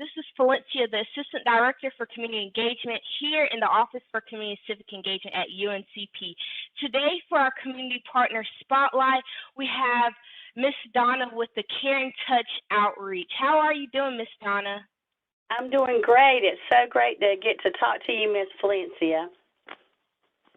This is Valencia, the Assistant Director for Community Engagement here in the Office for Community Civic Engagement at UNCP. Today, for our Community Partner Spotlight, we have Miss Donna with the Caring Touch Outreach. How are you doing, Miss Donna? I'm doing great. It's so great to get to talk to you, Miss Valencia.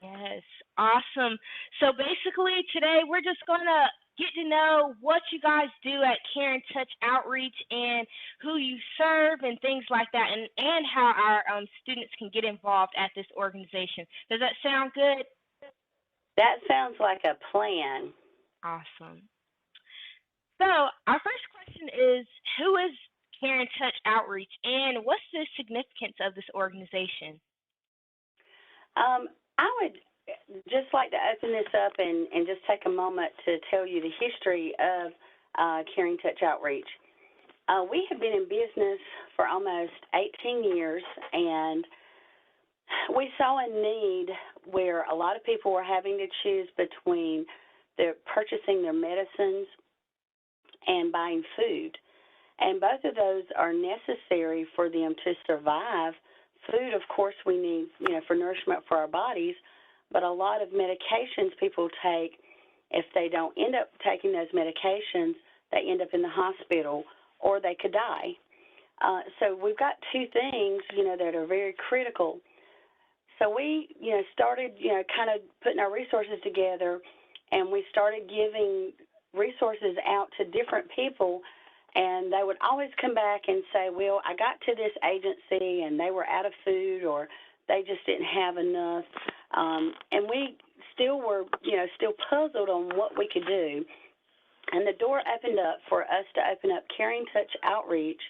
Yes, awesome. So basically, today we're just going to get to know what you guys do at Caring Touch Outreach and who you serve and things like that, and how our students can get involved at this organization. Does that sound good? That sounds like a plan. Awesome. So our first question is, who is Caring Touch Outreach, and what's the significance of this organization? I would just like to open this up and just take a moment to tell you the history of Caring Touch Outreach. We have been in business for almost 18 years, and we saw a need where a lot of people were having to choose between purchasing their medicines and buying food. And both of those are necessary for them to survive. Food, of course, we need, for nourishment for our bodies, but a lot of medications people take, if they don't end up taking those medications, they end up in the hospital or they could die. So we've got two things, that are very critical. So we, started, kind of putting our resources together, and we started giving resources out to different people. And they would always come back and say, well, I got to this agency and they were out of food, or they just didn't have enough. And we still were, still puzzled on what we could do. And the door opened up for us to open up Caring Touch Outreach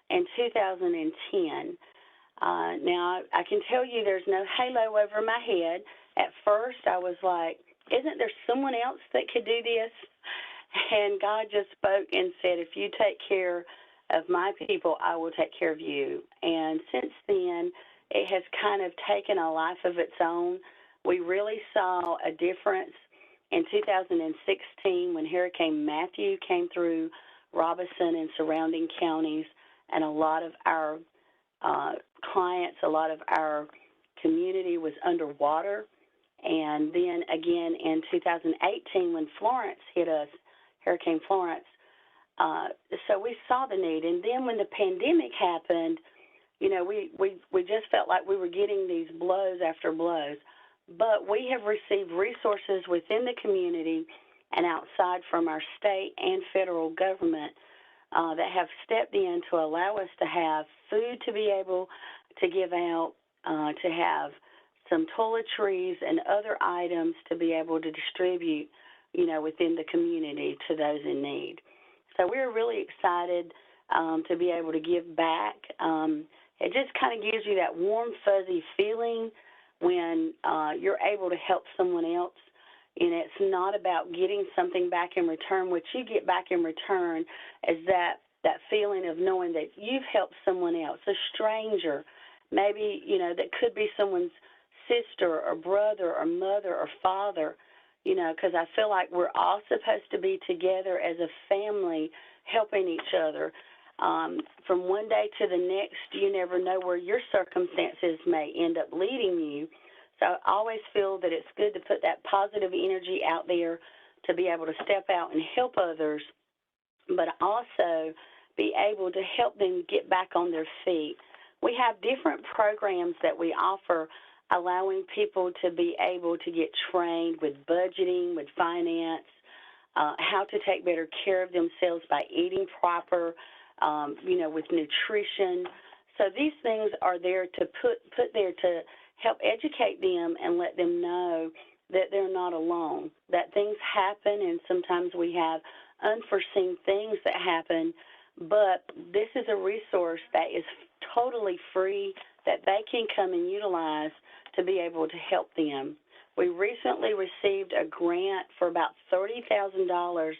in 2010. Now, I can tell you there's no halo over my head. At first, I was like, isn't there someone else that could do this? And God just spoke and said, if you take care of my people, I will take care of you. And since then, it has kind of taken a life of its own. We really saw a difference in 2016 when Hurricane Matthew came through Robeson and surrounding counties, and a lot of our clients, a lot of our community was underwater. And then again in 2018 when Florence hit us, Hurricane Florence, so we saw the need. And then when the pandemic happened, we just felt like we were getting these blows after blows. But we have received resources within the community and outside from our state and federal government that have stepped in to allow us to have food to be able to give out, to have some toiletries and other items to be able to distribute, within the community to those in need. So we're really excited to be able to give back. It just kind of gives you that warm, fuzzy feeling when you're able to help someone else. And it's not about getting something back in return. What you get back in return is that feeling of knowing that you've helped someone else, a stranger, maybe, that could be someone's sister or brother or mother or father, because I feel like we're all supposed to be together as a family helping each other. From one day to the next, you never know where your circumstances may end up leading you. So I always feel that it's good to put that positive energy out there to be able to step out and help others, but also be able to help them get back on their feet. We have different programs that we offer, allowing people to be able to get trained with budgeting, with finance, how to take better care of themselves by eating proper, with nutrition. So these things are there to put there to help educate them and let them know that they're not alone, that things happen, and sometimes we have unforeseen things that happen, but this is a resource that is totally free that they can come and utilize to be able to help them. We recently received a grant for about $30,000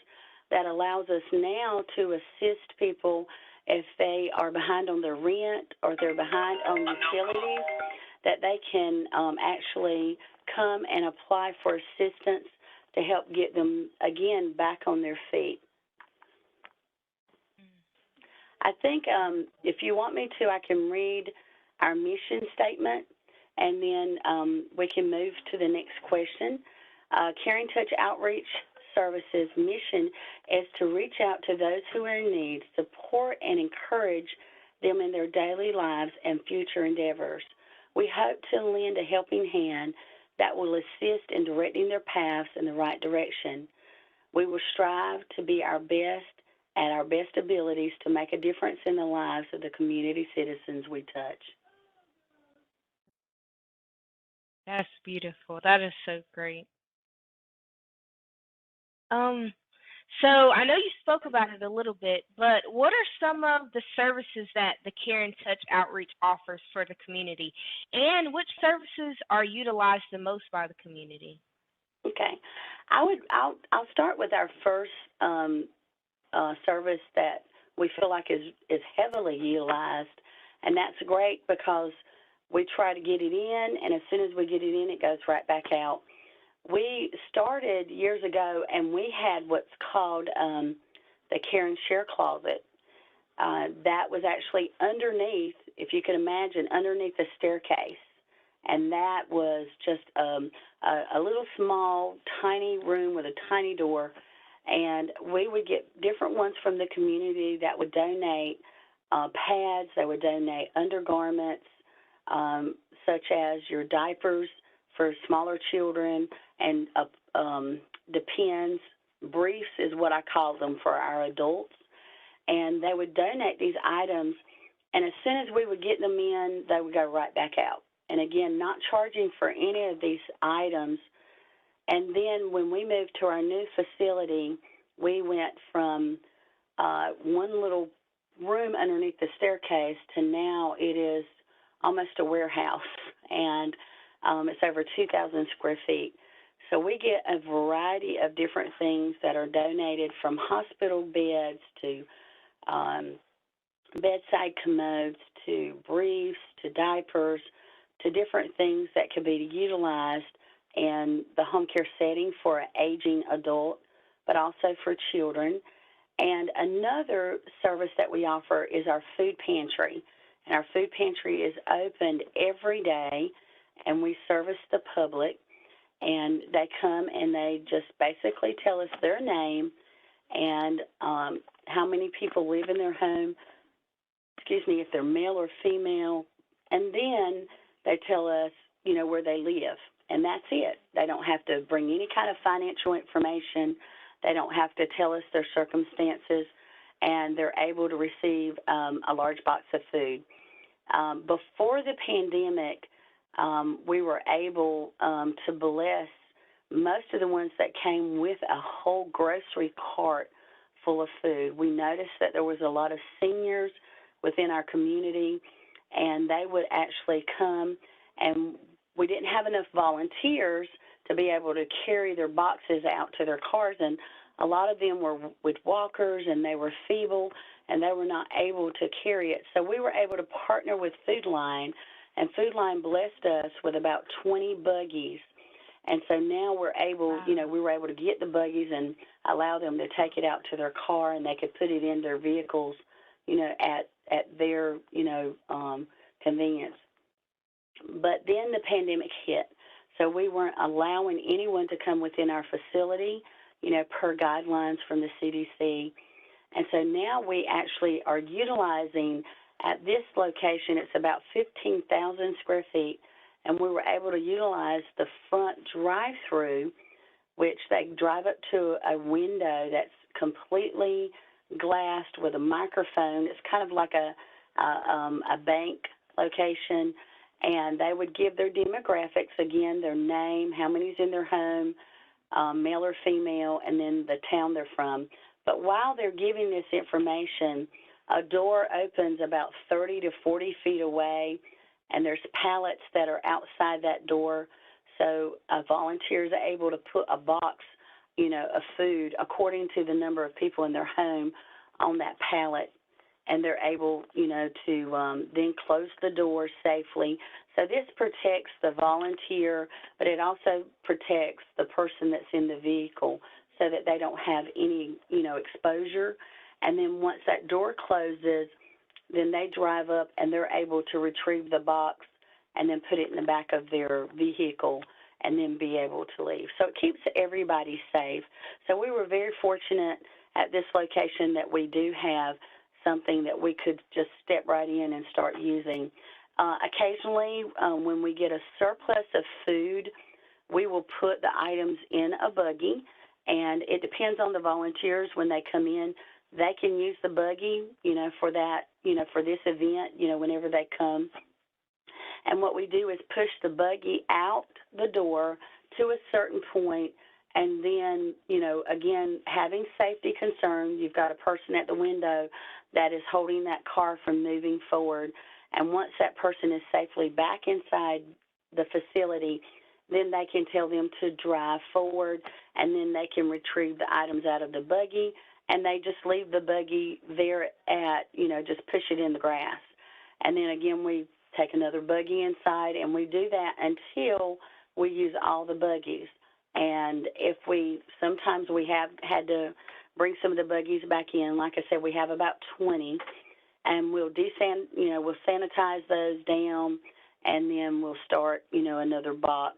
that allows us now to assist people if they are behind on their rent or they're behind on utilities, that they can actually come and apply for assistance to help get them, again, back on their feet. I think if you want me to, I can read our mission statement, and then we can move to the next question. Caring Touch Outreach Services mission is to reach out to those who are in need, support and encourage them in their daily lives and future endeavors. We hope to lend a helping hand that will assist in directing their paths in the right direction. We will strive to be our best at our best abilities to make a difference in the lives of the community citizens we touch. That's beautiful. That is so great. Um, so I know you spoke about it a little bit, but what are some of the services that the Care and Touch Outreach offers for the community, and which services are utilized the most by the community? Okay, I'll start with our first service that we feel like is heavily utilized, and that's great because we try to get it in, and as soon as we get it in, it goes right back out. We started years ago, and we had what's called the Care and Share Closet. That was actually underneath, if you can imagine, underneath the staircase. And that was just a little small, tiny room with a tiny door. And we would get different ones from the community that would donate pads, they would donate undergarments, such as your diapers for smaller children, and Depends, briefs is what I call them for our adults. And they would donate these items, and as soon as we would get them in, they would go right back out. And again, not charging for any of these items. And then when we moved to our new facility, we went from one little room underneath the staircase to now it is almost a warehouse, and it's over 2,000 square feet. So we get a variety of different things that are donated, from hospital beds to bedside commodes to briefs to diapers to different things that could be utilized in the home care setting for an aging adult, but also for children. And another service that we offer is our food pantry. And our food pantry is opened every day, and we service the public. And they come and they just basically tell us their name and how many people live in their home, if they're male or female, and then they tell us, where they live, and that's it. They don't have to bring any kind of financial information. They don't have to tell us their circumstances, and they're able to receive a large box of food. Before the pandemic, we were able to bless most of the ones that came with a whole grocery cart full of food. We noticed that there was a lot of seniors within our community, and they would actually come, and we didn't have enough volunteers to be able to carry their boxes out to their cars, and a lot of them were with walkers, and they were feeble, and they were not able to carry it. So we were able to partner with Food Line, and Food Line blessed us with about 20 buggies. And so now we're able, Wow. we were able to get the buggies and allow them to take it out to their car, and they could put it in their vehicles, at their, convenience. But then the pandemic hit, so we weren't allowing anyone to come within our facility, per guidelines from the CDC. And so now we actually are utilizing, at this location, it's about 15,000 square feet, and we were able to utilize the front drive-through, which they drive up to a window that's completely glassed with a microphone. It's kind of like a bank location, and they would give their demographics, again, their name, how many's in their home, male or female, and then the town they're from. But while they're giving this information, a door opens about 30 to 40 feet away, and there's pallets that are outside that door. So volunteers are able to put a box, of food according to the number of people in their home on that pallet, and they're able, to then close the door safely. So this protects the volunteer, but it also protects the person that's in the vehicle so that they don't have any, exposure. And then once that door closes, then they drive up and they're able to retrieve the box and then put it in the back of their vehicle and then be able to leave. So it keeps everybody safe. So we were very fortunate at this location that we do have something that we could just step right in and start using. Occasionally, when we get a surplus of food, we will put the items in a buggy, and it depends on the volunteers when they come in. They can use the buggy, for that, for this event, whenever they come. And what we do is push the buggy out the door to a certain point, and then, again, having safety concerns, you've got a person at the window that is holding that car from moving forward. And once that person is safely back inside the facility, then they can tell them to drive forward, and then they can retrieve the items out of the buggy, and they just leave the buggy there at, just push it in the grass. And then, again, we take another buggy inside, and we do that until we use all the buggies. And sometimes we have had to bring some of the buggies back in. Like I said, we have about 20, and we'll we'll sanitize those down, and then we'll start, another box,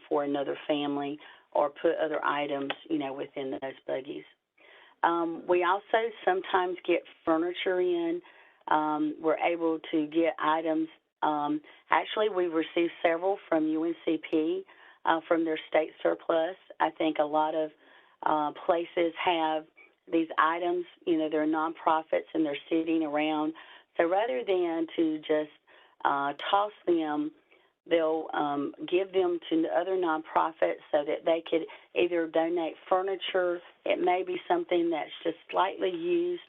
for another family, or put other items, within those buggies. We also sometimes get furniture in. We're able to get items. Actually, we've received several from UNCP from their state surplus. I think a lot of places have these items, they're nonprofits and they're sitting around. So rather than to just toss them, they'll give them to other nonprofits so that they could either donate furniture. It may be something that's just slightly used.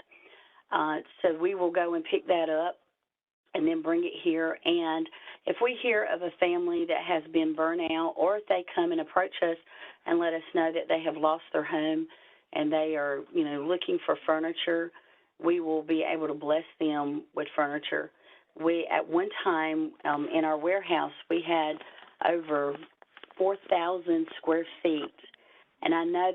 So we will go and pick that up and then bring it here. And if we hear of a family that has been burnt out, or if they come and approach us and let us know that they have lost their home and they are, looking for furniture, we will be able to bless them with furniture. We, at one time, in our warehouse, we had over 4,000 square feet. And I know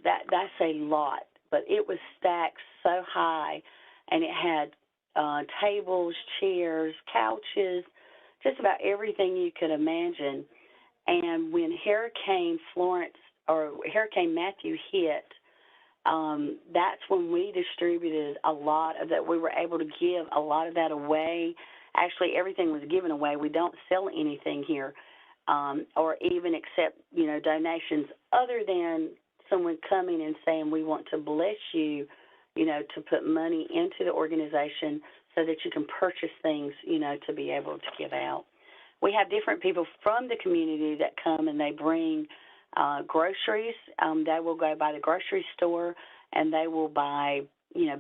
that's a lot, but it was stacked so high, and it had tables, chairs, couches, just about everything you could imagine. And when Hurricane Matthew hit, that's when we distributed a lot of that. We were able to give a lot of that away. Actually, everything was given away. We don't sell anything here, or even accept, donations other than someone coming and saying, we want to bless you, to put money into the organization so that you can purchase things, to be able to give out. We have different people from the community that come and they bring groceries. They will go by the grocery store and they will buy,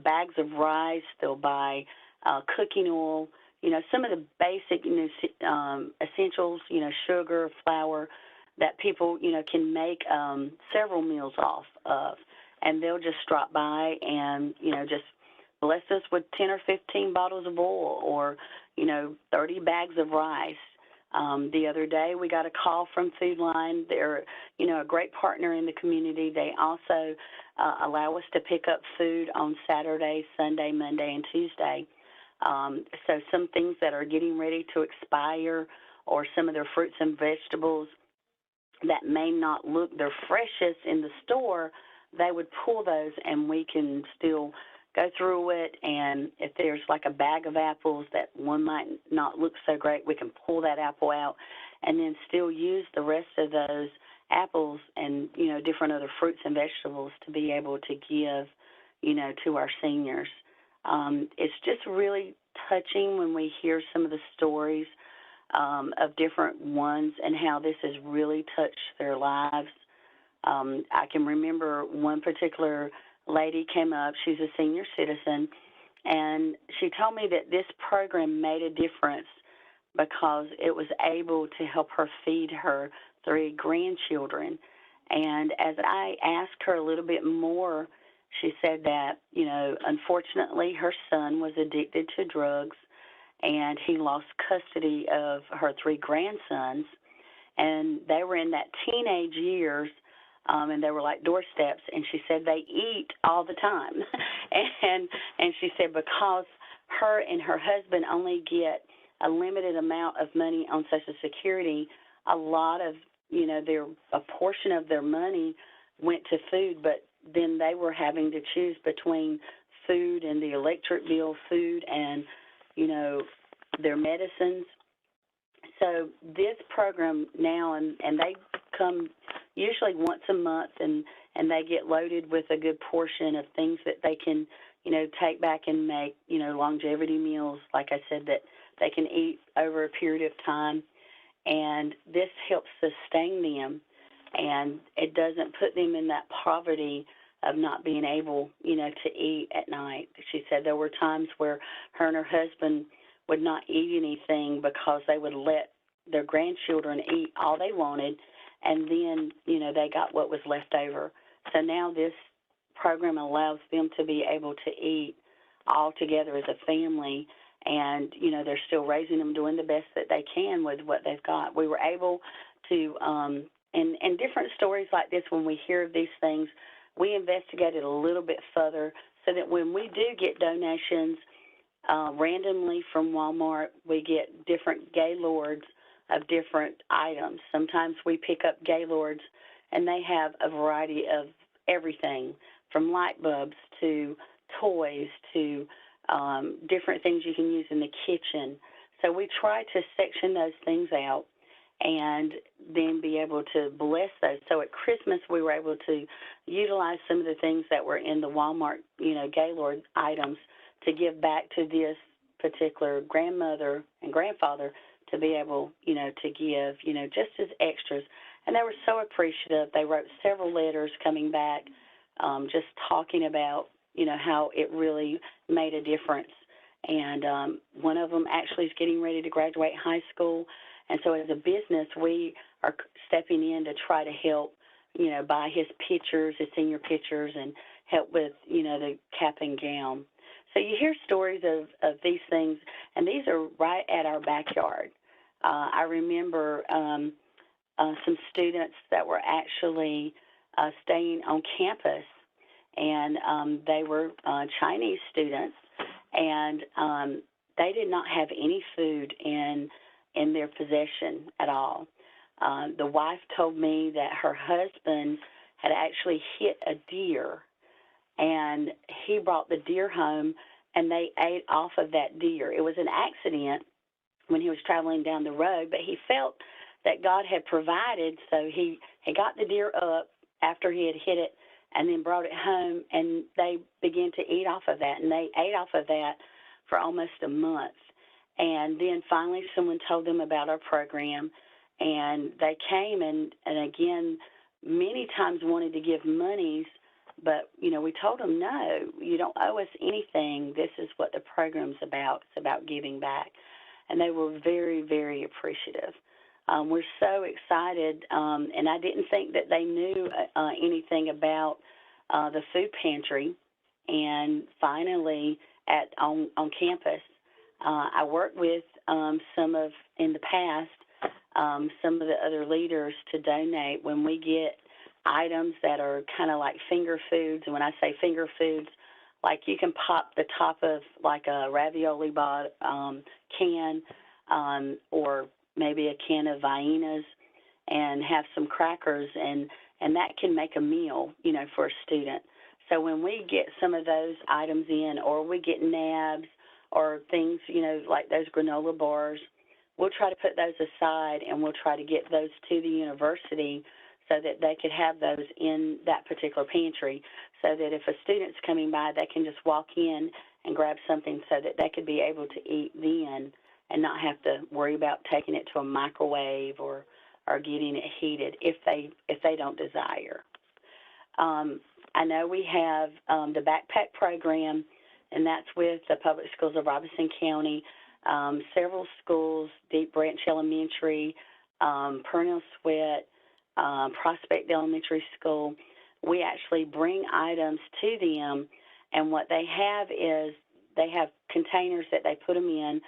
bags of rice. They'll buy cooking oil, some of the basic, essentials, sugar, flour that people, can make several meals off of. And they'll just drop by and, just bless us with 10 or 15 bottles of oil or, 30 bags of rice. The other day we got a call from Food Line. They're, a great partner in the community. They also allow us to pick up food on Saturday, Sunday, Monday, and Tuesday. So some things that are getting ready to expire, or some of their fruits and vegetables that may not look their freshest in the store, they would pull those and we can still go through it. And if there's like a bag of apples that one might not look so great, we can pull that apple out and then still use the rest of those apples and, different other fruits and vegetables to be able to give, to our seniors. It's just really touching when we hear some of the stories of different ones and how this has really touched their lives. I can remember one particular lady came up. She's a senior citizen, and she told me that this program made a difference because it was able to help her feed her 3 grandchildren. And as I asked her a little bit more, she said that, unfortunately her son was addicted to drugs, and he lost custody of her 3 grandsons, and they were in that teenage years and they were like doorsteps. And she said they eat all the time, and she said because her and her husband only get a limited amount of money on Social Security, a lot of a portion of their money went to food, but then they were having to choose between food and the electric bill, food and their medicines. So this program now, and they come usually once a month, and they get loaded with a good portion of things that they can, take back and make, longevity meals, like I said, that they can eat over a period of time. And this helps sustain them, and it doesn't put them in that poverty of not being able, to eat at night. She said there were times where her and her husband would not eat anything because they would let their grandchildren eat all they wanted, and then, they got what was left over. So now this program allows them to be able to eat all together as a family, and, they're still raising them, doing the best that they can with what they've got. We were able to, and different stories like this, when we hear of these things, we investigated a little bit further so that when we do get donations randomly from Walmart, we get different Gaylords of different items. Sometimes we pick up Gaylords, and they have a variety of everything from light bulbs to toys to different things you can use in the kitchen. So we try to section those things out and then be able to bless those. So at Christmas, we were able to utilize some of the things that were in the Walmart, Gaylord items to give back to this particular grandmother and grandfather to be able, to give, just as extras. And they were so appreciative. They wrote several letters coming back, just talking about, how it really made a difference. And one of them actually is getting ready to graduate high school. And so as a business, we are stepping in to try to help, buy his pictures, his senior pictures, and help with, the cap and gown. So you hear stories of these things, and these are right at our backyard. I remember some students that were actually staying on campus, and they were Chinese students, and they did not have any food in their possession at all. The wife told me that her husband had actually hit a deer, and he brought the deer home, and they ate off of that deer. It was an accident when he was traveling down the road, but he felt that God had provided, so he got the deer up after he had hit it and then brought it home, and they began to eat off of that, and they ate off of that for almost a month. And then finally someone told them about our program, and they came and again, many times wanted to give monies, but, we told them, no, you don't owe us anything. This is what the program's about. It's about giving back. And they were very, very appreciative. We're so excited, and I didn't think that they knew anything about the food pantry. And finally, on campus, I worked with in the past, some of the other leaders to donate when we get items that are kind of like finger foods. And when I say finger foods, like you can pop the top of like a ravioli can, or maybe a can of Viennas, and have some crackers, and that can make a meal, for a student. So when we get some of those items in, or we get nabs or things, like those granola bars, we'll try to put those aside, and we'll try to get those to the university so that they could have those in that particular pantry, so that if a student's coming by, they can just walk in and grab something so that they could be able to eat then and not have to worry about taking it to a microwave or getting it heated if they don't desire. I know we have the backpack program, and that's with the public schools of Robeson County. Several schools, Deep Branch Elementary, Purnell Sweat, Prospect Elementary School, we actually bring items to them, and what they have is they have containers that they put them in,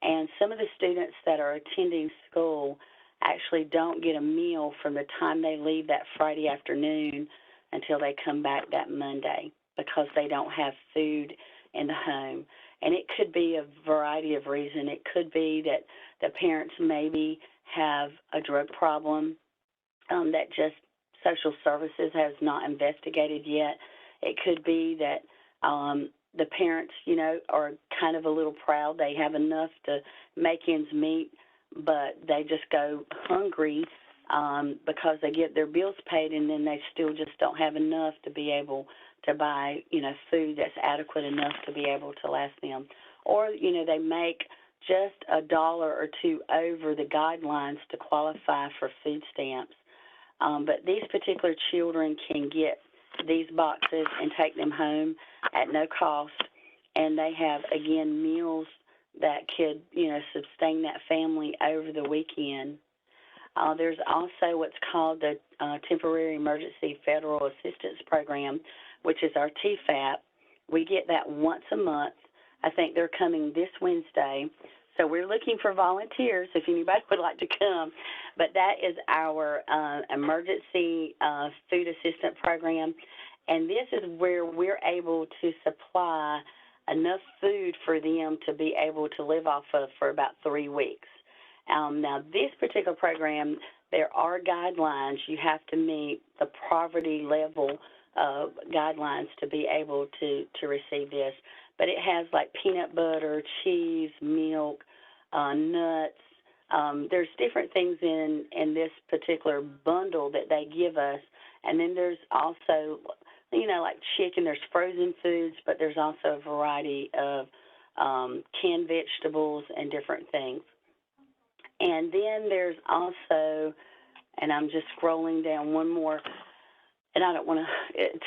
and some of the students that are attending school actually don't get a meal from the time they leave that Friday afternoon until they come back that Monday because they don't have food in the home. And it could be a variety of reasons. It could be that the parents maybe have a drug problem that just social services has not investigated yet. It could be that the parents, are kind of a little proud. They have enough to make ends meet, but they just go hungry because they get their bills paid, and then they still just don't have enough to be able to buy, food that's adequate enough to be able to last them. Or, they make just $1 or $2 over the guidelines to qualify for food stamps. But these particular children can get these boxes and take them home at no cost, and they have, again, meals that could, sustain that family over the weekend. There's also what's called the Temporary Emergency Federal Assistance Program, which is our TFAP. We get that once a month. I think they're coming this Wednesday. So we're looking for volunteers if anybody would like to come. But that is our emergency food assistance program. And this is where we're able to supply enough food for them to be able to live off of for about 3 weeks. Now, this particular program, there are guidelines. You have to meet the poverty level guidelines to be able to receive this. But it has like peanut butter, cheese, milk, nuts. There's different things in this particular bundle that they give us. And then there's also, like chicken. There's frozen foods, but there's also a variety of canned vegetables and different things. And then there's also, and I'm just scrolling down one more, and I don't want to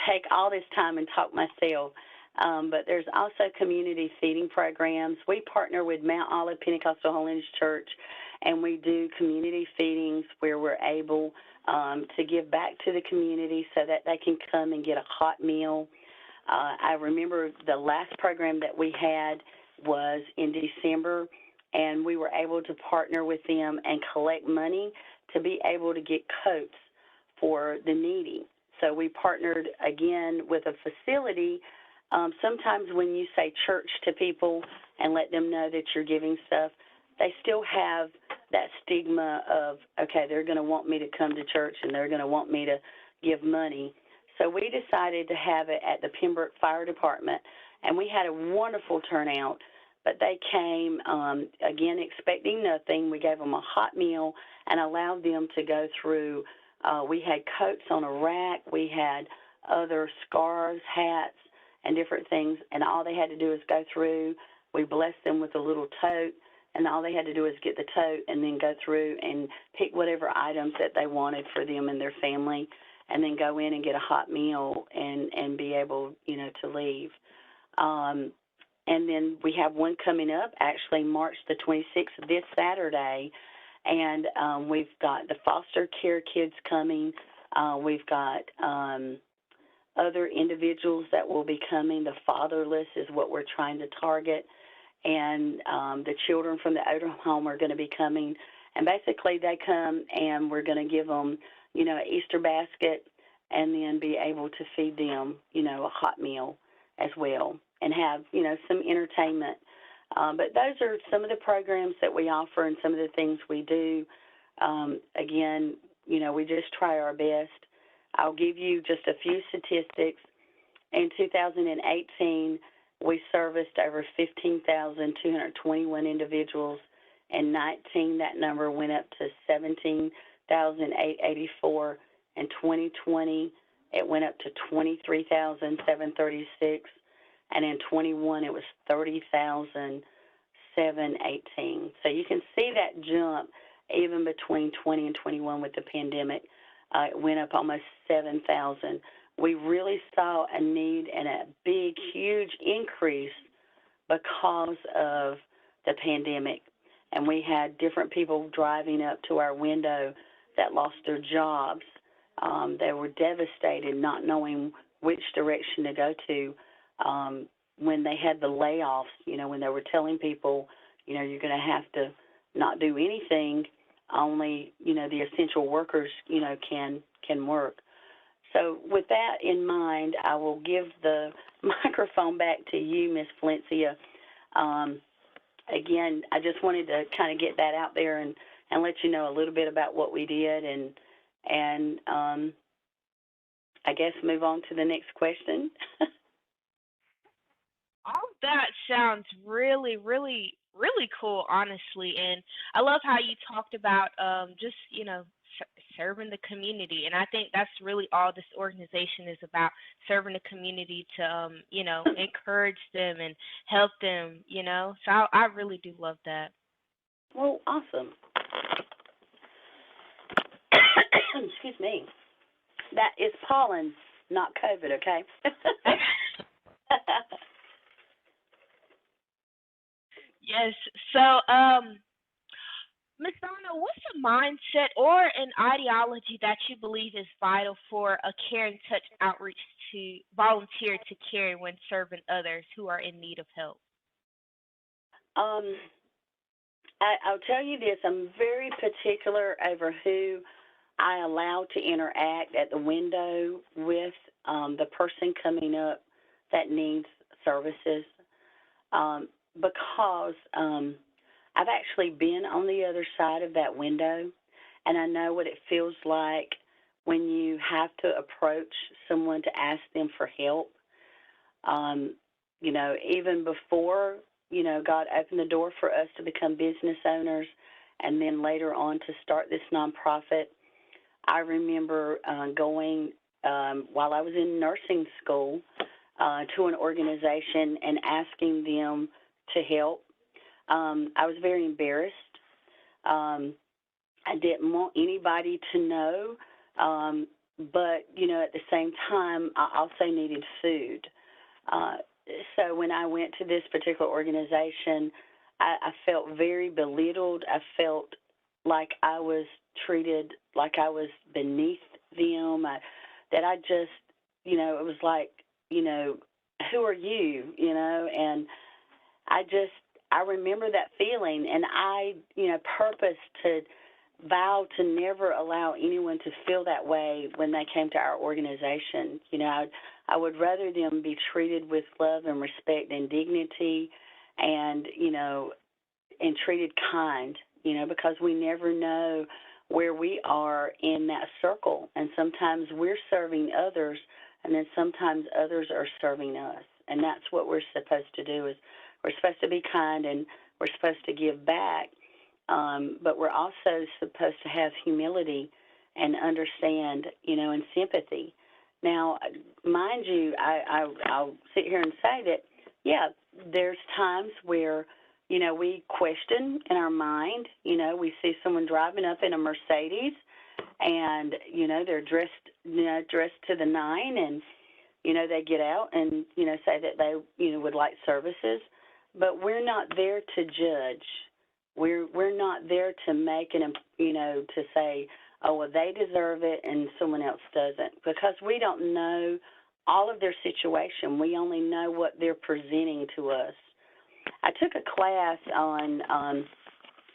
take all this time and talk myself, but there's also community feeding programs. We partner with Mount Olive Pentecostal Holiness Church, and we do community feedings where we're able to give back to the community so that they can come and get a hot meal. I remember the last program that we had was in December, and we were able to partner with them and collect money to be able to get coats for the needy. So we partnered, again, with a facility. Sometimes when you say church to people and let them know that you're giving stuff, they still have that stigma of, okay, they're going to want me to come to church and they're going to want me to give money. So we decided to have it at the Pembroke Fire Department, and we had a wonderful turnout. But they came, again, expecting nothing. We gave them a hot meal and allowed them to go through. We had coats on a rack. We had other scarves, hats, and different things, and all they had to do is go through. We blessed them with a little tote, and all they had to do is get the tote and then go through and pick whatever items that they wanted for them and their family, and then go in and get a hot meal and be able, to leave. And then we have one coming up, actually March the 26th, this Saturday, and we've got the foster care kids coming. We've got other individuals that will be coming. The fatherless is what we're trying to target, and the children from the older home are going to be coming. And basically they come and we're going to give them, an Easter basket and then be able to feed them, a hot meal as well, and have, some entertainment. But those are some of the programs that we offer and some of the things we do. Again, we just try our best. I'll give you just a few statistics. In 2018, we serviced over 15,221 individuals. In 19, that number went up to 17,884. In 2020, it went up to 23,736. And in 21, it was 30,718. So you can see that jump even between 20 and 21 with the pandemic. It went up almost 7,000. We really saw a need and a big, huge increase because of the pandemic. And we had different people driving up to our window that lost their jobs. They were devastated, not knowing which direction to go to. When they had the layoffs, when they were telling people, you're going to have to not do anything, only, the essential workers, can work. So with that in mind, I will give the microphone back to you, Ms. Valencia. Again, I just wanted to kind of get that out there and let you know a little bit about what we did, and I guess move on to the next question. All of that sounds really, really, really cool, honestly. And I love how you talked about just, serving the community. And I think that's really all this organization is about, serving the community to, encourage them and help them. So I really do love that. Well, awesome. Excuse me. That is pollen, not COVID, okay? Yes. So, Ms. Donna, what's a mindset or an ideology that you believe is vital for a Caring Touch outreach to volunteer to carry when serving others who are in need of help? Um, I'll tell you this, I'm very particular over who I allow to interact at the window with the person coming up that needs services, because I've actually been on the other side of that window, and I know what it feels like when you have to approach someone to ask them for help. Even before, God opened the door for us to become business owners and then later on to start this nonprofit. I remember going while I was in nursing school to an organization and asking them to help. I was very embarrassed. I didn't want anybody to know, but, at the same time, I also needed food. So when I went to this particular organization, I felt very belittled. I felt like I was treated like I was beneath them, that I just, it was like, who are you, and I remember that feeling, and I, purposed to vow to never allow anyone to feel that way when they came to our organization. I would rather them be treated with love and respect and dignity and, and treated kind, because we never know where we are in that circle. And sometimes we're serving others, and then sometimes others are serving us. And that's what we're supposed to do, is we're supposed to be kind and we're supposed to give back, but we're also supposed to have humility and understand, and sympathy. Now, mind you, I'll sit here and say that, yeah, there's times where, we question in our mind. We see someone driving up in a Mercedes and, they're dressed to the nine, and, they get out and, say that they, would like services. But we're not there to judge. We're not there to make to say, oh, well, they deserve it and someone else doesn't, because we don't know all of their situation. We only know what they're presenting to us. I took a class on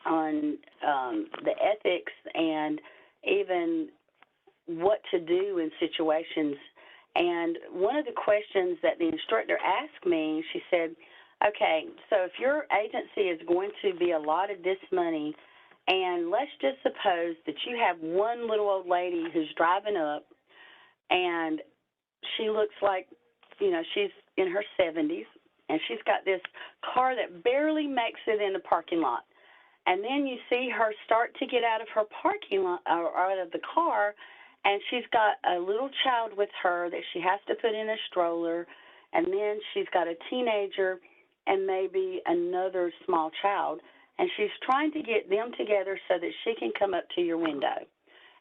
the ethics and even what to do in situations. And one of the questions that the instructor asked me, she said, okay, so if your agency is going to be allotted this money, and let's just suppose that you have one little old lady who's driving up, and she looks like, she's in her 70s, and she's got this car that barely makes it in the parking lot. And then you see her start to get out of her parking lot, or out of the car, and she's got a little child with her that she has to put in a stroller, and then she's got a teenager and maybe another small child, and she's trying to get them together so that she can come up to your window.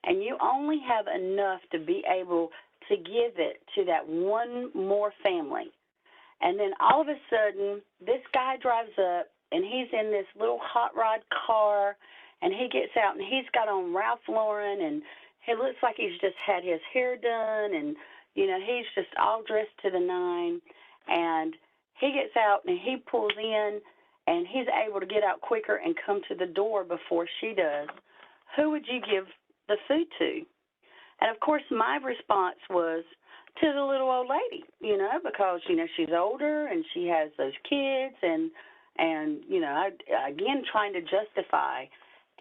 And you only have enough to be able to give it to that one more family. And then all of a sudden, this guy drives up, and he's in this little hot rod car, and he gets out, and he's got on Ralph Lauren, and he looks like he's just had his hair done, and, he's just all dressed to the nine. And he gets out, and he pulls in, and he's able to get out quicker and come to the door before she does. who would you give the food to? And of course, my response was to the little old lady, because she's older and she has those kids, and again trying to justify.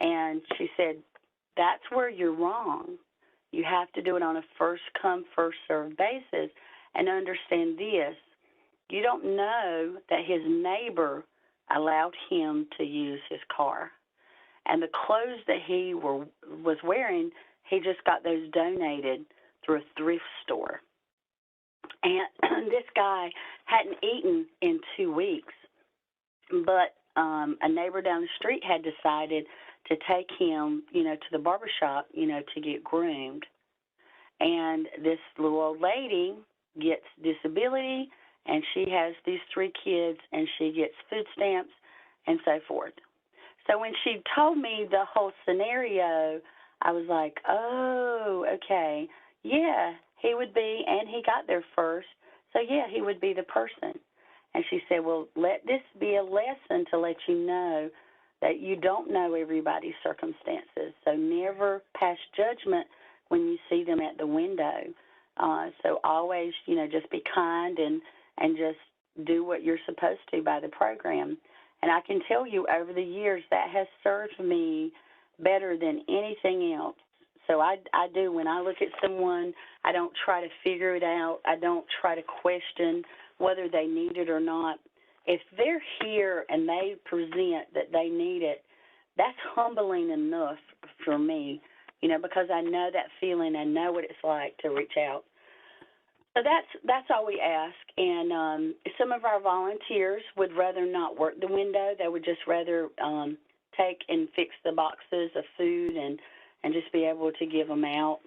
And she said, "That's where you're wrong. You have to do it on a first come, first served basis, and understand this: you don't know that his neighbor allowed him to use his car, and the clothes that he was wearing, he just got those donated through a thrift store. And this guy hadn't eaten in 2 weeks, but a neighbor down the street had decided to take him, to the barbershop, to get groomed. And this little old lady gets disability, and she has these 3 kids, and she gets food stamps and so forth. So when she told me the whole scenario, I was like, oh, okay, yeah, he would be, and he got there first, so yeah, he would be the person. And she said, well, let this be a lesson to let you know that you don't know everybody's circumstances, so never pass judgment when you see them at the window. So always, just be kind and just do what you're supposed to by the program. And I can tell you over the years that has served me better than anything else. So I do. When I look at someone, I don't try to figure it out. I don't try to question whether they need it or not. If they're here and they present that they need it, that's humbling enough for me, because I know that feeling. I know what it's like to reach out. So that's all we ask. And some of our volunteers would rather not work the window. They would just rather take and fix the boxes of food and just be able to give them out.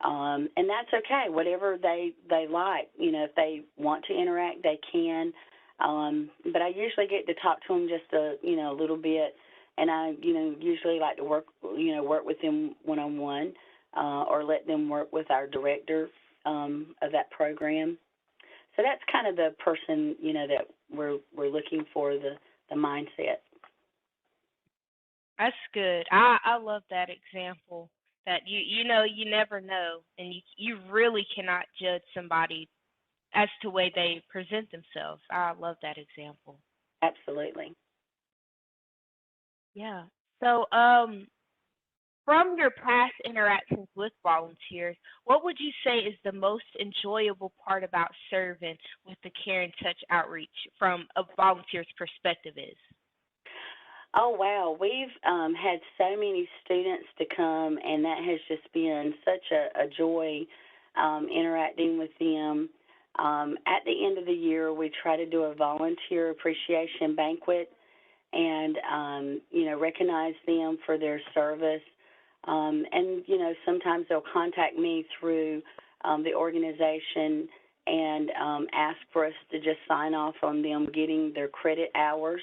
And that's okay, whatever they like. If they want to interact, they can. But I usually get to talk to them just a little bit, and I usually like to work with them one-on-one, or let them work with our director of that program. So that's kind of the person that we're looking for, the mindset. That's good. I love that example. That you never know, and you really cannot judge somebody as to the way they present themselves. I love that example. Absolutely. Yeah. So, from your past interactions with volunteers, what would you say is the most enjoyable part about serving with the Care and Touch outreach from a volunteer's perspective is? Oh, wow. We've had so many students to come, and that has just been such a joy interacting with them. At the end of the year, we try to do a volunteer appreciation banquet and, recognize them for their service. And, sometimes they'll contact me through the organization and ask for us to just sign off on them getting their credit hours,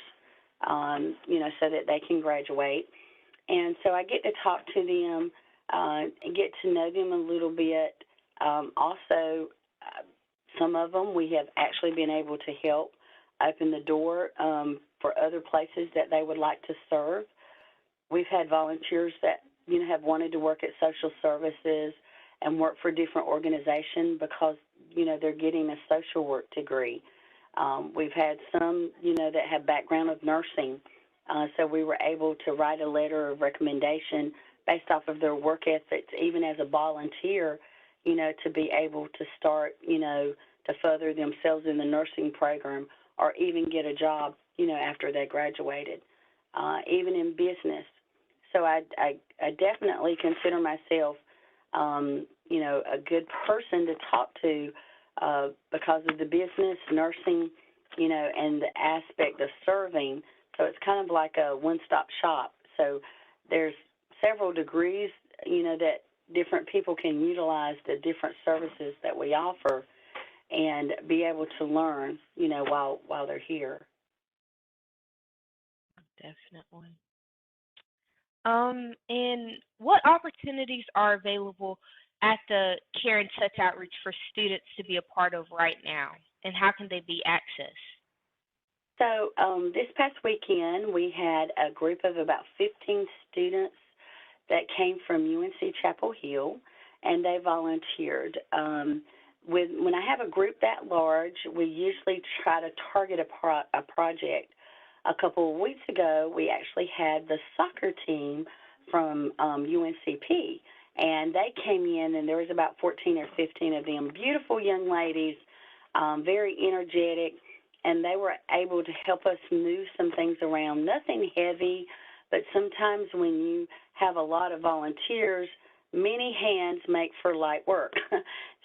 so that they can graduate. And so I get to talk to them and get to know them a little bit. Also, some of them we have actually been able to help open the door for other places that they would like to serve. We've had volunteers that, have wanted to work at social services and work for different organizations because, they're getting a social work degree. We've had some, that have background of nursing, so we were able to write a letter of recommendation based off of their work ethics, even as a volunteer, to be able to start, to further themselves in the nursing program or even get a job, after they graduated, even in business. So I definitely consider myself, a good person to talk to because of the business, nursing, and the aspect of serving. So it's kind of like a one-stop shop. So there's several degrees, that different people can utilize the different services that we offer and be able to learn, while they're here. Definitely. And what opportunities are available at the Care and Touch outreach for students to be a part of right now, and how can they be accessed? So this past weekend, we had a group of about 15 students that came from UNC Chapel Hill, and they volunteered. When I have a group that large, we usually try to target a project. A couple of weeks ago, we actually had the soccer team from UNCP, and they came in, and there was about 14 or 15 of them, beautiful young ladies, very energetic, and they were able to help us move some things around. Nothing heavy, but sometimes when you have a lot of volunteers, many hands make for light work.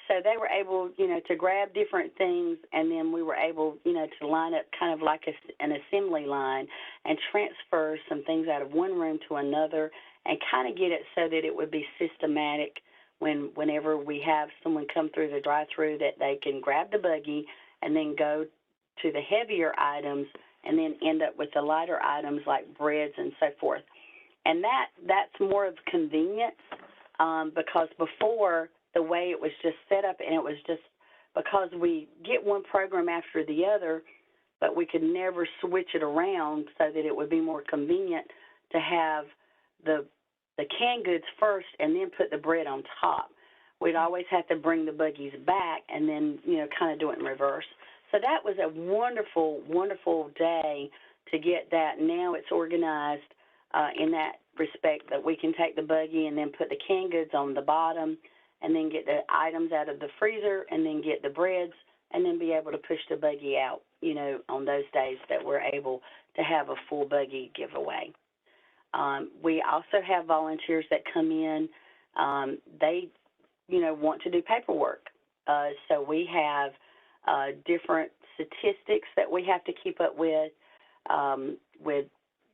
So they were able, to grab different things, and then we were able, to line up kind of like an assembly line and transfer some things out of one room to another and kind of get it so that it would be systematic whenever we have someone come through the drive-through, that they can grab the buggy and then go to the heavier items and then end up with the lighter items like breads and so forth. And that's more of convenience, because before, the way it was just set up, and it was just because we get one program after the other, but we could never switch it around so that it would be more convenient to have the canned goods first and then put the bread on top. We'd always have to bring the buggies back and then, kind of do it in reverse. So that was a wonderful, wonderful day to get that. Now it's organized in that respect that we can take the buggy and then put the canned goods on the bottom and then get the items out of the freezer and then get the breads and then be able to push the buggy out, on those days that we're able to have a full buggy giveaway. We also have volunteers that come in. They, want to do paperwork. So we have different statistics that we have to keep up with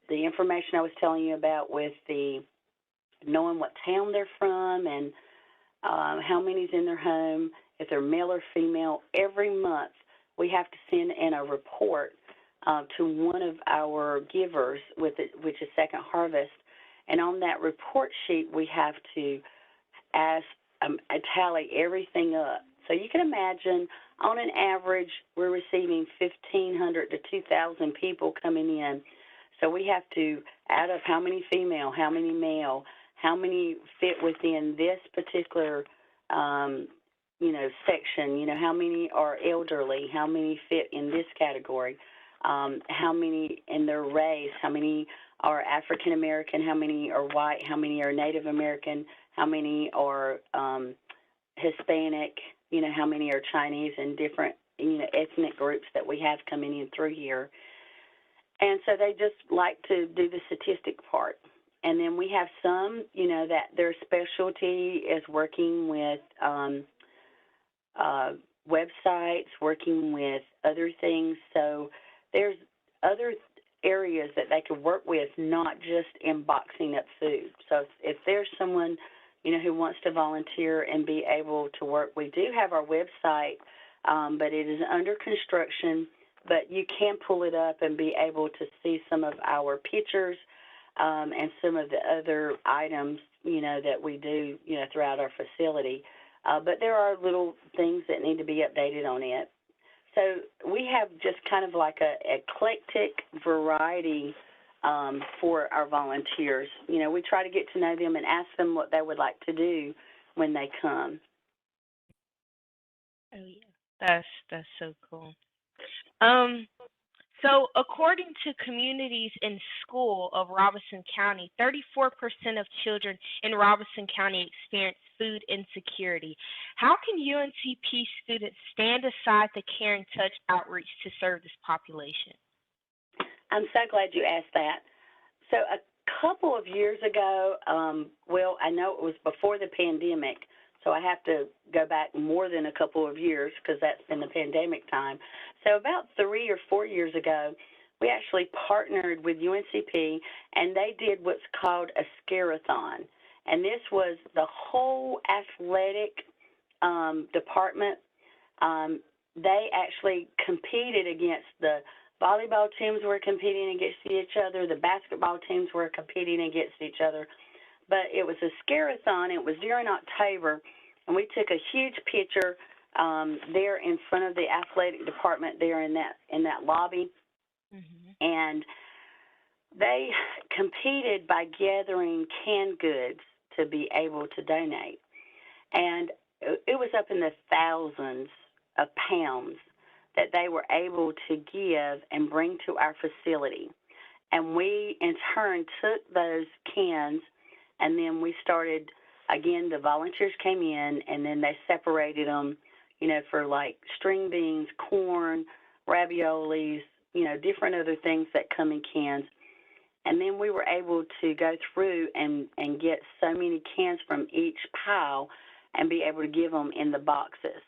the information I was telling you about, with the knowing what town they're from and how many's in their home, if they're male or female. Every month we have to send in a report to one of our givers, which is Second Harvest, and on that report sheet we have to tally everything up. So you can imagine, on an average, we're receiving 1,500 to 2,000 people coming in. So we have to add up how many female, how many male, how many fit within this particular, section, how many are elderly, how many fit in this category, how many in their race, how many are African American, how many are white, how many are Native American, how many are Hispanic, how many are Chinese, and different, ethnic groups that we have coming in through here. And so they just like to do the statistic part. And then we have some, that their specialty is working with websites, working with other things. So there's other areas that they could work with, not just in boxing up food. So if there's someone, who wants to volunteer and be able to work, we do have our website, but it is under construction. But you can pull it up and be able to see some of our pictures and some of the other items, that we do, throughout our facility. But there are little things that need to be updated on it. So we have just kind of like a eclectic variety for our volunteers. We try to get to know them and ask them what they would like to do when they come. Oh yeah, that's so cool. So according to Communities in School of Robeson County, 34% of children in Robeson County experience food insecurity. How can UNCP students stand aside the Caring Touch outreach to serve this population? I'm so glad you asked that. So a couple of years ago, I know it was before the pandemic, so I have to go back more than a couple of years because that's been the pandemic time. So about 3 or 4 years ago, we actually partnered with UNCP, and they did what's called a Scare-a-thon. And this was the whole athletic department. They actually competed against the volleyball teams were competing against each other. The basketball teams were competing against each other. But it was a Scare-a-thon. It was during October, and we took a huge picture there in front of the athletic department there in that lobby. Mm-hmm. And they competed by gathering canned goods to be able to donate. And it was up in the thousands of pounds that they were able to give and bring to our facility. And we, in turn, took those cans, and then we started, again, the volunteers came in, and then they separated them, for like string beans, corn, raviolis, different other things that come in cans. And then we were able to go through and get so many cans from each pile and be able to give them in the boxes.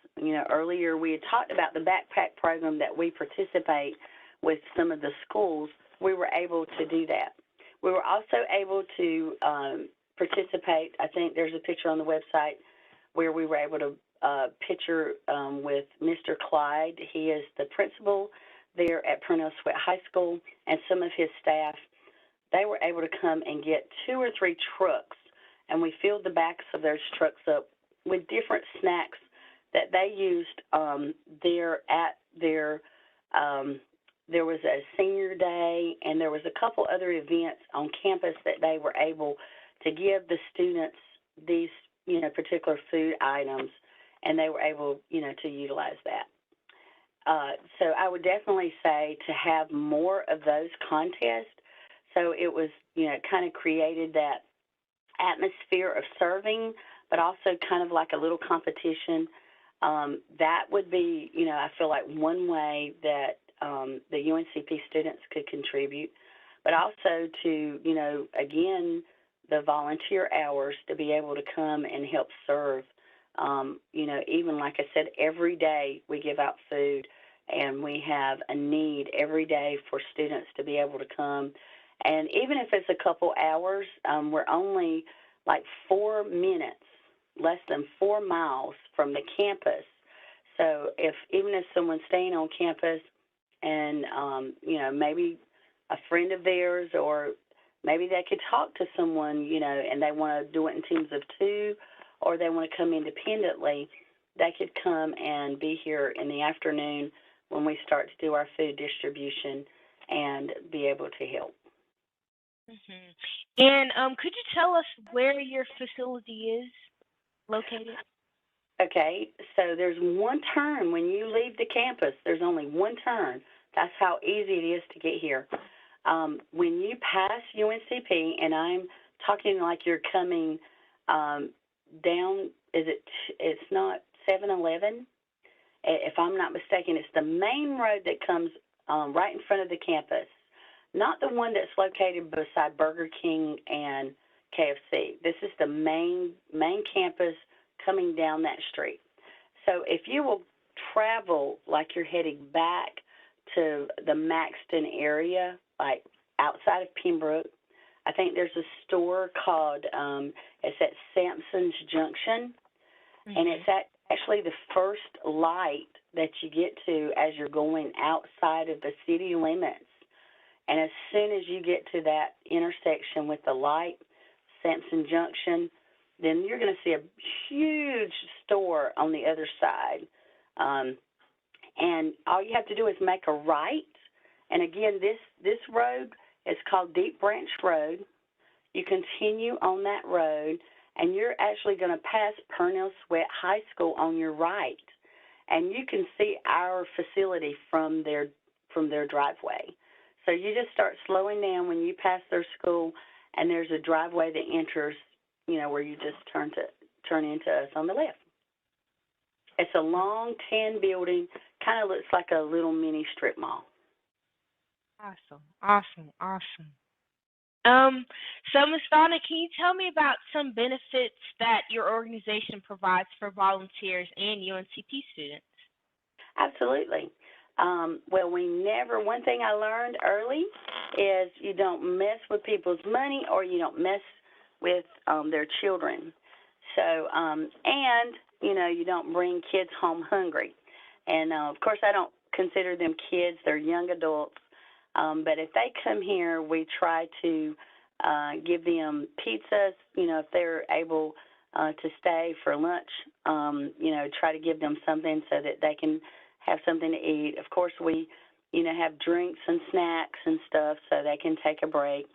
Earlier we had talked about the backpack program that we participate with some of the schools. We were able to do that. We were also able to participate. I think there's a picture on the website where we were able to picture with Mr. Clyde. He is the principal there at Purnell Sweat High School, and some of his staff. They were able to come and get 2 or 3 trucks, and we filled the backs of those trucks up with different snacks that they used there at their there was a senior day, and there was a couple other events on campus that they were able to give the students these, particular food items, and they were able, to utilize that. So I would definitely say to have more of those contests. So it was, kind of created that atmosphere of serving, but also kind of like a little competition. That would be, I feel like one way that the UNCP students could contribute, but also to, again, the volunteer hours to be able to come and help serve. Even like I said, every day we give out food, and we have a need every day for students to be able to come. And even if it's a couple hours, we're only like 4 minutes, less than 4 miles from the campus. So even if someone's staying on campus and, maybe a friend of theirs, or maybe they could talk to someone, and they want to do it in teams of 2, or they want to come independently, they could come and be here in the afternoon when we start to do our food distribution and be able to help. Mm-hmm. And could you tell us where your facility is located? Okay, so there's one turn when you leave the campus. There's only one turn. That's how easy it is to get here. When you pass UNCP, and I'm talking like you're coming down, it's not 7-Eleven? If I'm not mistaken, it's the main road that comes right in front of the campus, not the one that's located beside Burger King and KFC. This is the main campus coming down that street. So if you will travel like you're heading back to the Maxton area, like outside of Pembroke, I think there's a store called, it's at Sampson's Junction, and it's actually the first light that you get to as you're going outside of the city limits. And as soon as you get to that intersection with the light, Sampson Junction, then you're going to see a huge store on the other side. And all you have to do is make a right. And again, this road is called Deep Branch Road. You continue on that road, and you're actually going to pass Purnell Sweat High School on your right. And you can see our facility from their driveway. So you just start slowing down when you pass their school, and there's a driveway that enters, where you just turn into us on the left. It's a long tan building, kind of looks like a little mini strip mall. Awesome. So Ms. Donna, can you tell me about some benefits that your organization provides for volunteers and UNCP students? Absolutely. Well, one thing I learned early is you don't mess with people's money, or you don't mess with their children. So, and, you don't bring kids home hungry. And, of course, I don't consider them kids. They're young adults. But if they come here, we try to give them pizzas, if they're able to stay for lunch, try to give them something so that they can have something to eat. Of course, we have drinks and snacks and stuff so they can take a break.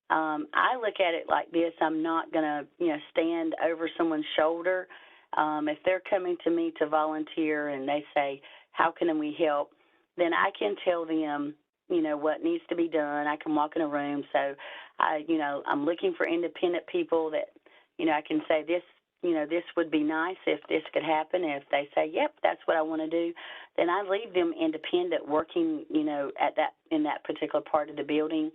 I look at it like this. I'm not going to, stand over someone's shoulder. If they're coming to me to volunteer and they say, how can we help, then I can tell them, what needs to be done. I can walk in a room. So, I'm looking for independent people that, I can say this, this would be nice if this could happen. If they say, yep, that's what I want to do, then I leave them independent working, in that particular part of the building.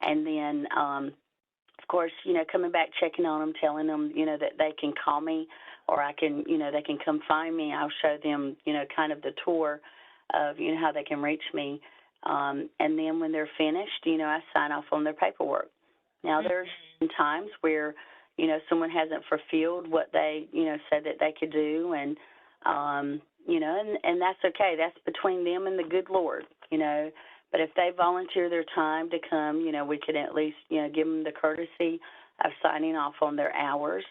And then, of course, coming back, checking on them, telling them, that they can call me or I can, they can come find me. I'll show them, kind of the tour of, how they can reach me. And then when they're finished, I sign off on their paperwork. Now, there's times where, someone hasn't fulfilled what they, said that they could do. And, and that's okay. That's between them and the good Lord, But if they volunteer their time to come, we can at least, give them the courtesy of signing off on their hours,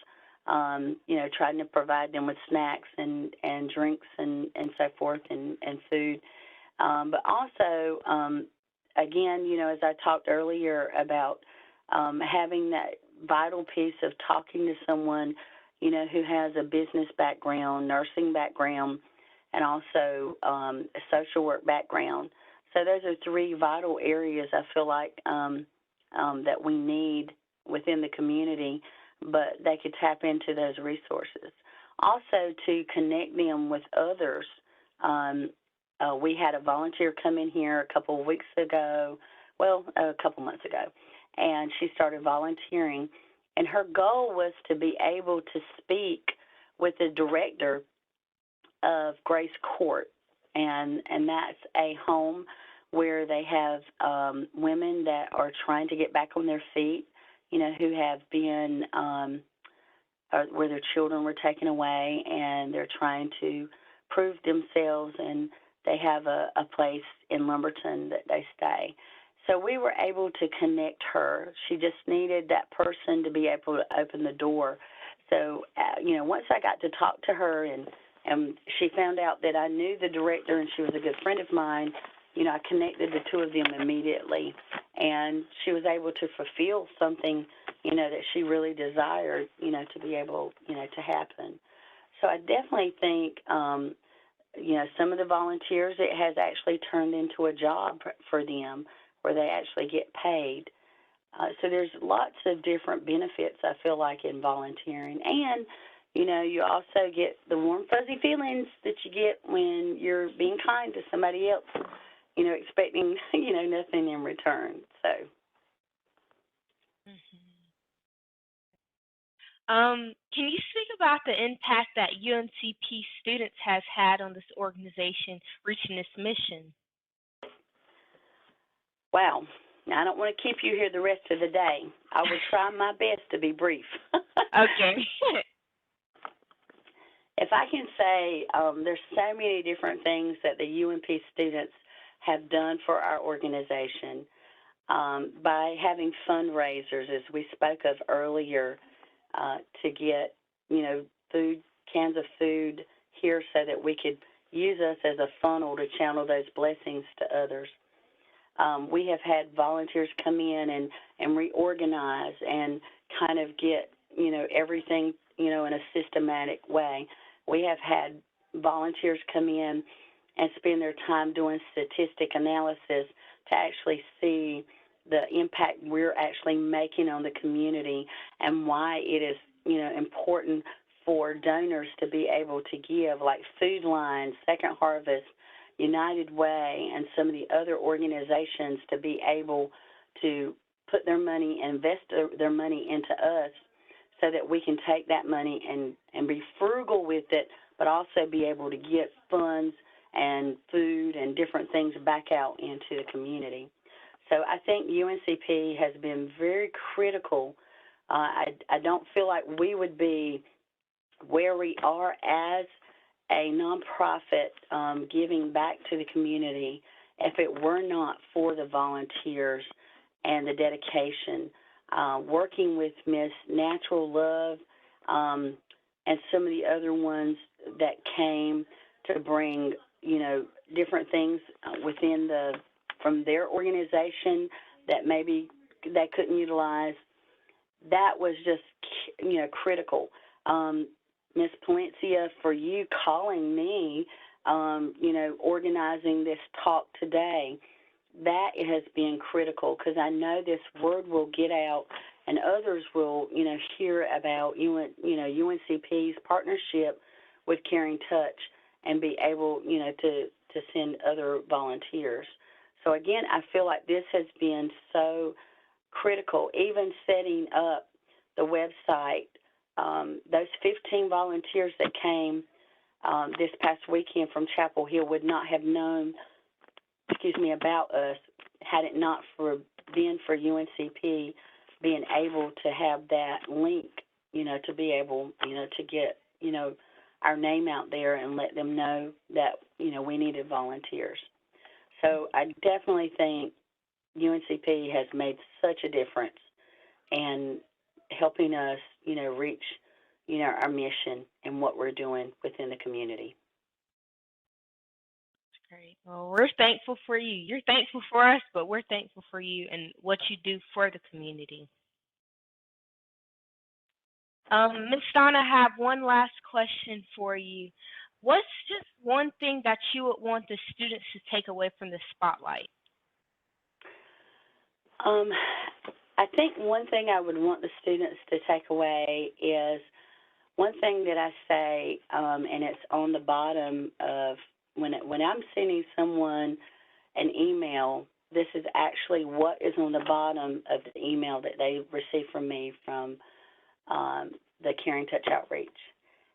trying to provide them with snacks and drinks and so forth and food. But also, again, as I talked earlier about having that vital piece of talking to someone, who has a business background, nursing background, and also a social work background. So those are three vital areas I feel like that we need within the community, but they could tap into those resources. Also, to connect them with others. We had a volunteer come in here a couple of weeks ago, a couple months ago, and she started volunteering. And her goal was to be able to speak with the director of Grace Court, and that's a home where they have women that are trying to get back on their feet, who have been, where their children were taken away, and they're trying to prove themselves, and they have a place in Lumberton that they stay. So we were able to connect her. She just needed that person to be able to open the door. So, once I got to talk to her and she found out that I knew the director and she was a good friend of mine, I connected the two of them immediately. And she was able to fulfill something, that she really desired, to be able, to happen. So I definitely think, some of the volunteers, it has actually turned into a job for them where they actually get paid. So there's lots of different benefits, I feel like, in volunteering. And, you also get the warm, fuzzy feelings that you get when you're being kind to somebody else, expecting, nothing in return. So. Can you speak about the impact that UNCP students has had on this organization reaching its mission? Wow. Now, I don't want to keep you here the rest of the day. I will try my best to be brief. Okay. If I can say, there's so many different things that the UNP students have done for our organization by having fundraisers, as we spoke of earlier, to get, cans of food here so that we could use us as a funnel to channel those blessings to others. We have had volunteers come in and reorganize and kind of get, everything, in a systematic way. We have had volunteers come in and spend their time doing statistic analysis to actually see the impact we're actually making on the community and why it is, important for donors to be able to give, like Food Line, Second Harvest, United Way, and some of the other organizations to be able to put their money, invest their money into us so that we can take that money and be frugal with it, but also be able to get funds and food and different things back out into the community. So I think UNCP has been very critical. I don't feel like we would be where we are as a nonprofit giving back to the community if it were not for the volunteers and the dedication. Working with Miss Natural Love and some of the other ones that came to bring, different things from their organization that maybe they couldn't utilize. That was just, critical. Ms. Palencia, for you calling me, organizing this talk today, that has been critical because I know this word will get out and others will, hear about UNCP's partnership with Caring Touch and be able, to send other volunteers. So again, I feel like this has been so critical, even setting up the website. Those 15 volunteers that came this past weekend from Chapel Hill would not have known, about us had it not been for UNCP being able to have that link, to be able, to get, our name out there and let them know that, we needed volunteers. So I definitely think UNCP has made such a difference in helping us, reach, our mission and what we're doing within the community. Great. Well, we're thankful for you. You're thankful for us, but we're thankful for you and what you do for the community. Ms. Donna, I have one last question for you. What's just one thing that you would want the students to take away from the spotlight? I think one thing I would want the students to take away is one thing that I say, and it's on the bottom of when I'm sending someone an email, this is actually what is on the bottom of the email that they receive from me from the Caring Touch Outreach.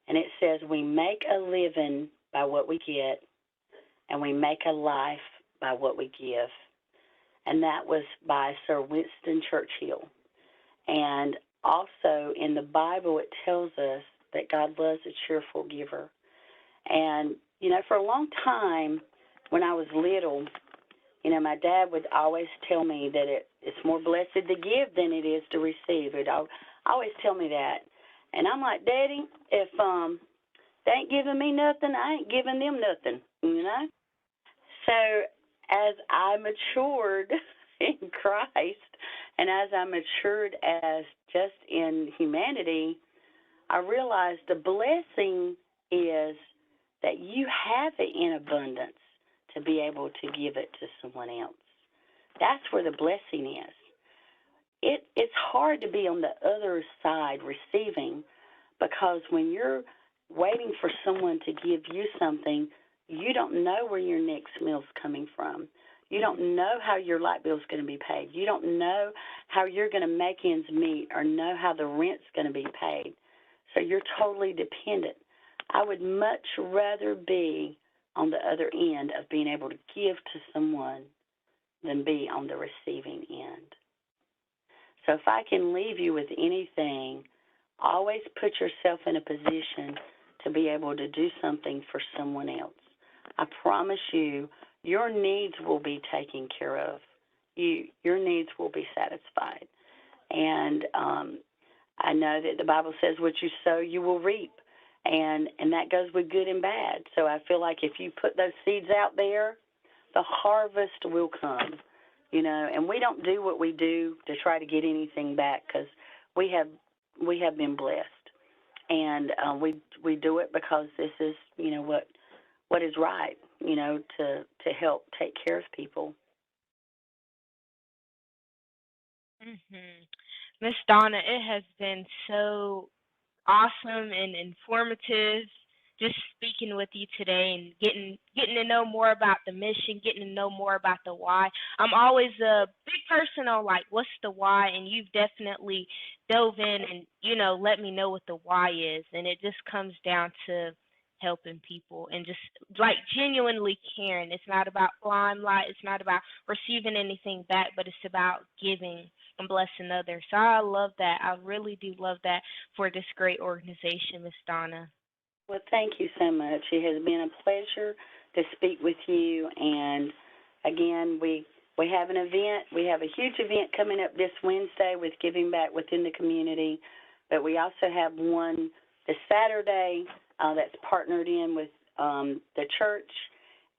And it says, we make a living by what we get, and we make a life by what we give. And that was by Sir Winston Churchill. And also in the Bible, it tells us that God loves a cheerful giver. And, for a long time when I was little, my dad would always tell me that it's more blessed to give than it is to receive. He'd always tell me that. And I'm like, Daddy, if they ain't giving me nothing, I ain't giving them nothing, So as I matured in Christ and as I matured as just in humanity, I realized the blessing is that you have it in abundance to be able to give it to someone else. That's where the blessing is. It's hard to be on the other side receiving because when you're waiting for someone to give you something, you don't know where your next meal's coming from. You don't know how your light bill's going to be paid. You don't know how you're going to make ends meet or know how the rent's going to be paid. So you're totally dependent. I would much rather be on the other end of being able to give to someone than be on the receiving end. So if I can leave you with anything, always put yourself in a position to be able to do something for someone else. I promise you, your needs will be taken care of. Your needs will be satisfied. And I know that the Bible says what you sow, you will reap. And that goes with good and bad. So I feel like if you put those seeds out there, the harvest will come. And we don't do what we do to try to get anything back because we have been blessed. And we do it because this is, what is right, to help take care of people. Miss Donna, it has been so awesome and informative just speaking with you today and getting to know more about the mission, getting to know more about the why. I'm always a big person on what's the why, and you've definitely dove in and let me know what the why is, and it just comes down to helping people and just genuinely caring. It's not about limelight, it's not about receiving anything back, but it's about giving and blessing others. So I love that. I really do love that for this great organization, Miss Donna. Well, thank you so much. It has been a pleasure to speak with you. And again, we have an event. We have a huge event coming up this Wednesday with Giving Back Within the Community. But we also have one this Saturday that's partnered in with the church.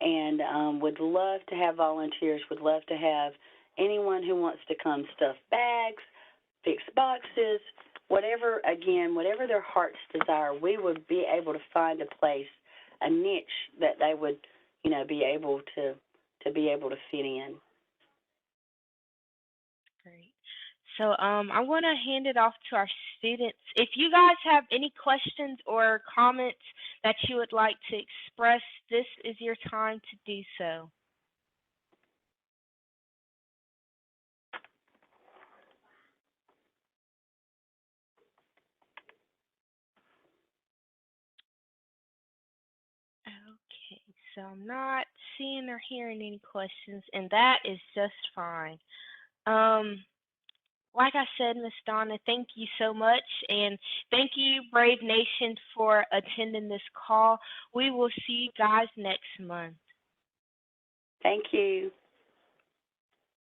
and would love to have volunteers, would love to have anyone who wants to come stuff bags, fix boxes, whatever, again, whatever their heart's desire, we would be able to find a place, a niche that they would, be able to fit in. Great. So I want to hand it off to our students. If you guys have any questions or comments that you would like to express, this is your time to do so. Okay, so I'm not seeing or hearing any questions, and that is just fine. Um, like I said, Miss Donna, thank you so much, and thank you, Brave Nation, for attending this call. We will see you guys next month. Thank you.